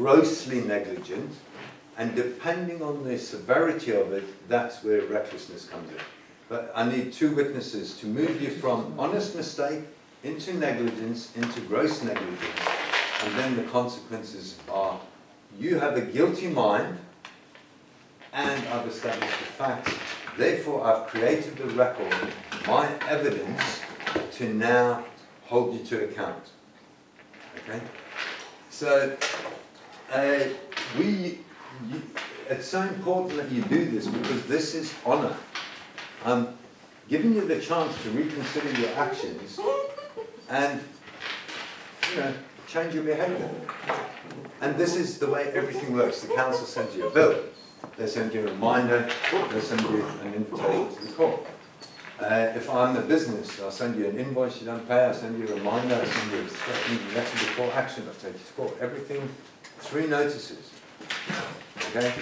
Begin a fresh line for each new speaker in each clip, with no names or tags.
grossly negligent, and depending on the severity of it, that's where recklessness comes in. But I need two witnesses to move you from honest mistake into negligence, into gross negligence, and then the consequences are you have a guilty mind, and I've established the facts, therefore I've created the record, my evidence, to now hold you to account. Okay? So, it's so important that you do this because this is honor. I'm giving you the chance to reconsider your actions and, change your behavior. And this is the way everything works. The council sends you a bill, they send you a reminder, they send you an invitation to the court. If I'm a business, I'll send you an invoice you don't pay, I'll send you a reminder, I'll send you a threatening letter before action, I'll take you to court. Everything, 3 notices. Okay?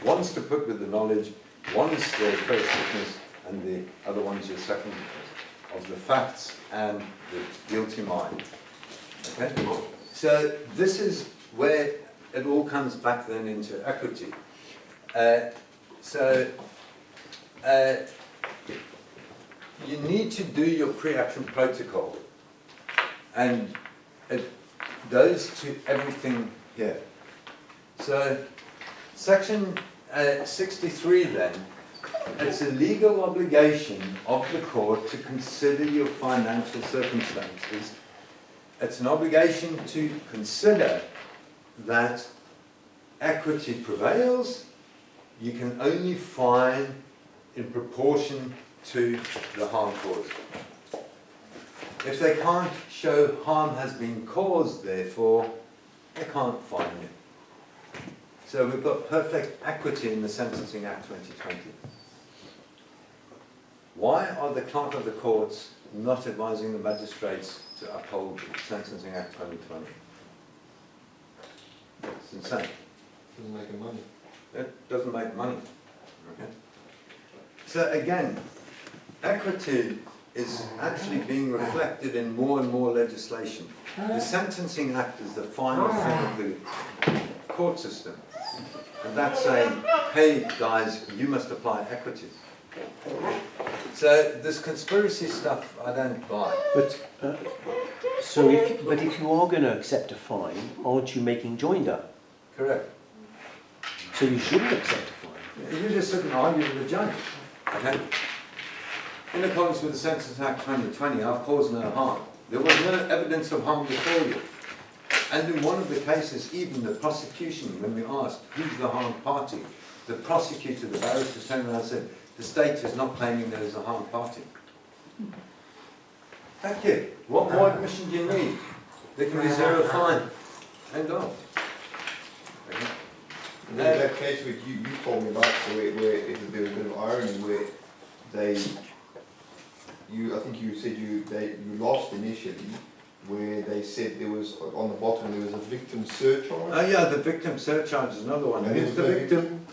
One's to put with the knowledge, one's the first witness, and the other one's your second witness of the facts and the guilty mind. Okay? So this is where it all comes back then into equity. You need to do your pre-action protocol, and it goes to everything here. So section 63 then, it's a legal obligation of the court to consider your financial circumstances. It's an obligation to consider that equity prevails. You can only fine in proportion to the harm caused. If they can't show harm has been caused, therefore, they can't fine you. So we've got perfect equity in the Sentencing Act 2020. Why are the clerk of the courts not advising the magistrates to uphold the Sentencing Act 2020? It's insane.
Doesn't make money.
It doesn't make money. Okay. So again, equity is actually being reflected in more and more legislation. The Sentencing Act is the final thing of the court system. And that's saying, hey guys, you must apply equity. So this conspiracy stuff, I don't buy.
But if you are going to accept a fine, aren't you making joinder?
Correct.
So you shouldn't accept a fine.
You just sit and argue with the judge. Okay? In accordance with the Sentencing Act 2020, I've caused no harm. There was no evidence of harm before you. And in one of the cases, even the prosecution, when we asked who's the harmed party, the prosecutor, the barrister, turned around and said, the state is not claiming there is a harmed party. Thank you. What more admission do you need? There can be 0 fine. End of. Okay.
And then that case which you told me about, where there was a bit of irony, where I think you said you lost initially, where they said there was, on the bottom, there was a victim surcharge.
Oh yeah, the victim surcharge is another one. Who's the victim?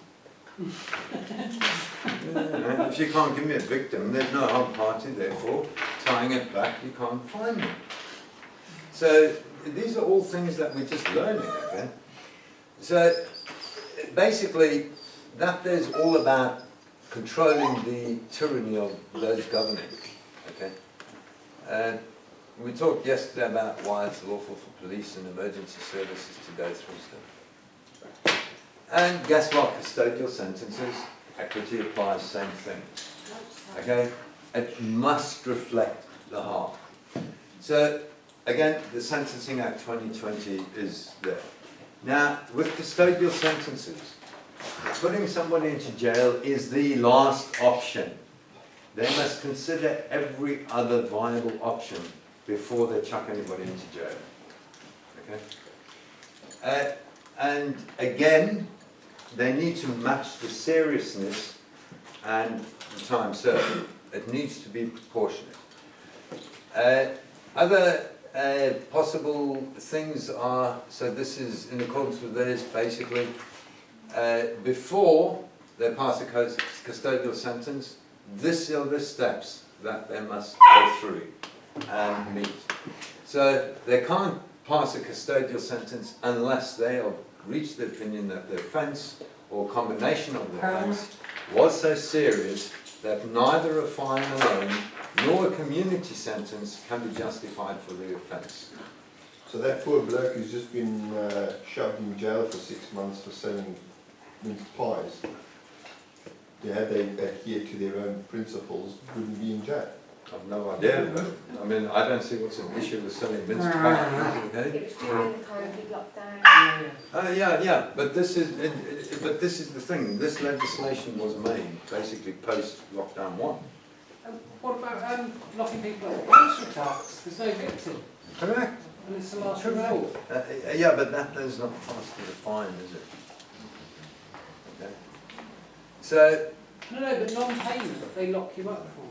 If you can't give me a victim, there's no harm party, therefore, tying it back, you can't find me. So, these are all things that we're just learning, okay? So, basically, that is all about controlling the tyranny of those governing, okay? And we talked yesterday about why it's lawful for police and emergency services to go through stuff. And guess what? Custodial sentences, equity applies, same thing. Okay? It must reflect the harm. So, again, the Sentencing Act 2020 is there. Now, with custodial sentences, putting somebody into jail is the last option. They must consider every other viable option before they chuck anybody into jail. Okay? And again, they need to match the seriousness and the time served. It needs to be proportionate. Other possible things are, so this is in accordance with this, basically, before they pass a custodial sentence, this are the steps that they must go through and meet. So they can't pass a custodial sentence unless they are reached the opinion that the offence or combination of the offence was so serious that neither a fine alone nor a community sentence can be justified for the offence.
So that poor bloke who's just been shoved in jail for 6 months for selling minced pies, had they adhered to their own principles, wouldn't be in jail.
I've no idea, but I mean, I don't see what's an issue with selling minced pies. Okay?
It was during the COVID lockdown.
Yeah, but this is the thing. This legislation was made basically post lockdown 1.
What about locking people up? Council tax, there's no victim,
Correct.
and it's the last resort.
Yeah, but that is not passed to the fine, is it? Okay. So,
No, but non-payment, they lock you up for.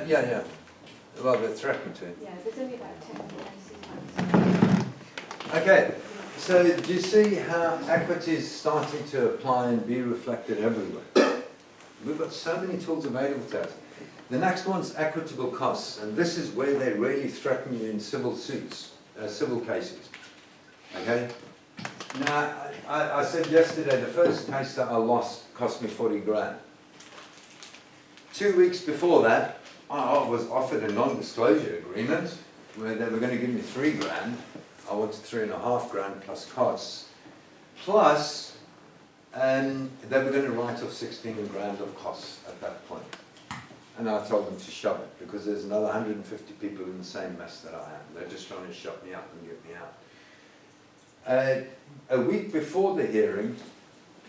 yeah. Well, they're threatened to.
Yeah, there's only about 10 cases.
Okay, so do you see how equity is starting to apply and be reflected everywhere? We've got so many tools available to us. The next one's equitable costs, and this is where they really threaten you in civil suits, civil cases. Okay? Now, I said yesterday the first case that I lost cost me 40 grand. 2 weeks before that, I was offered a non-disclosure agreement where they were going to give me 3 grand. I wanted 3.5 grand plus costs. Plus, they were going to write off 16 grand of costs at that point. And I told them to shove it because there's another 150 people in the same mess that I am. They're just trying to shut me up and get me out. A week before the hearing,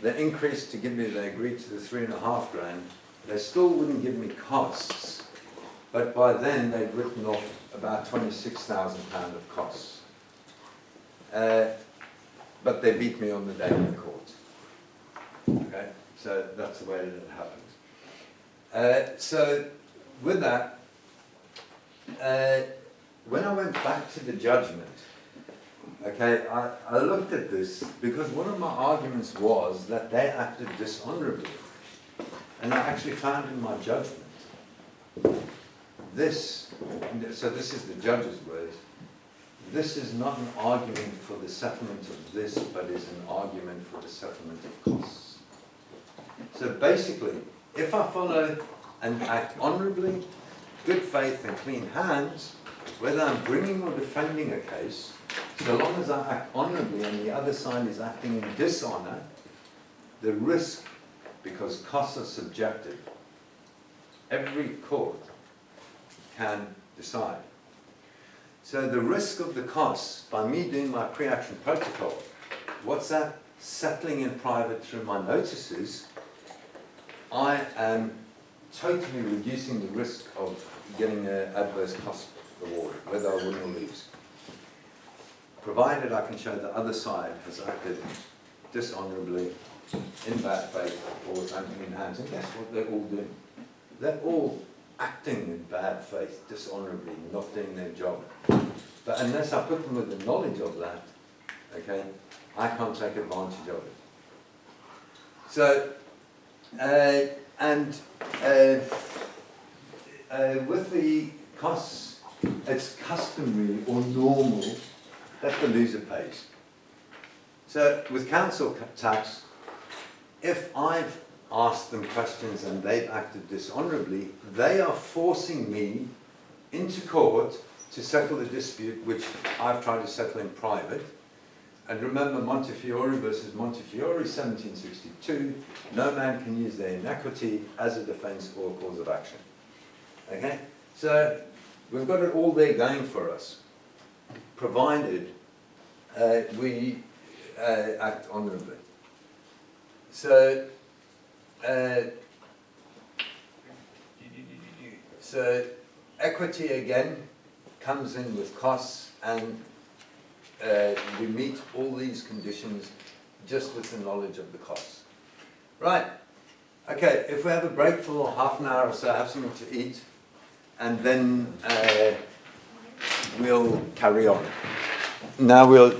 they increased to give me, they agreed to the 3.5 grand. They still wouldn't give me costs, but by then they'd written off about £26,000 of costs. But they beat me on the day in the court. Okay, so that's the way that it happens. So with that, when I went back to the judgment, okay, I looked at this because one of my arguments was that they acted dishonorably. And I actually found in my judgment, so this is the judge's words, this is not an argument for the settlement of this, but is an argument for the settlement of costs. So basically, if I follow and act honourably, good faith and clean hands, whether I'm bringing or defending a case, so long as I act honourably and the other side is acting in dishonour, the risk, because costs are subjective, every court can decide. So the risk of the costs, by me doing my pre-action protocol, what's that? Settling in private through my notices, I am totally reducing the risk of getting an adverse cost reward, whether I win or lose. Provided I can show the other side has acted dishonourably, in bad faith, or with unclean hands. And guess what they're all doing? They're all acting in bad faith, dishonourably, not doing their job. But unless I put them with the knowledge of that, okay, I can't take advantage of it. So, with the costs, it's customary or normal that the loser pays. So with council tax, if I've asked them questions and they've acted dishonourably, they are forcing me into court to settle the dispute which I've tried to settle in private. And remember Montefiore versus Montefiore, 1762, no man can use their inequity as a defence or a cause of action. Okay? So we've got it all there going for us, provided we act honourably. So, equity again comes in with costs, and we meet all these conditions just with the knowledge of the costs. Right, okay, if we have a break for half an hour or so, have something to eat, and then we'll carry on. Now we'll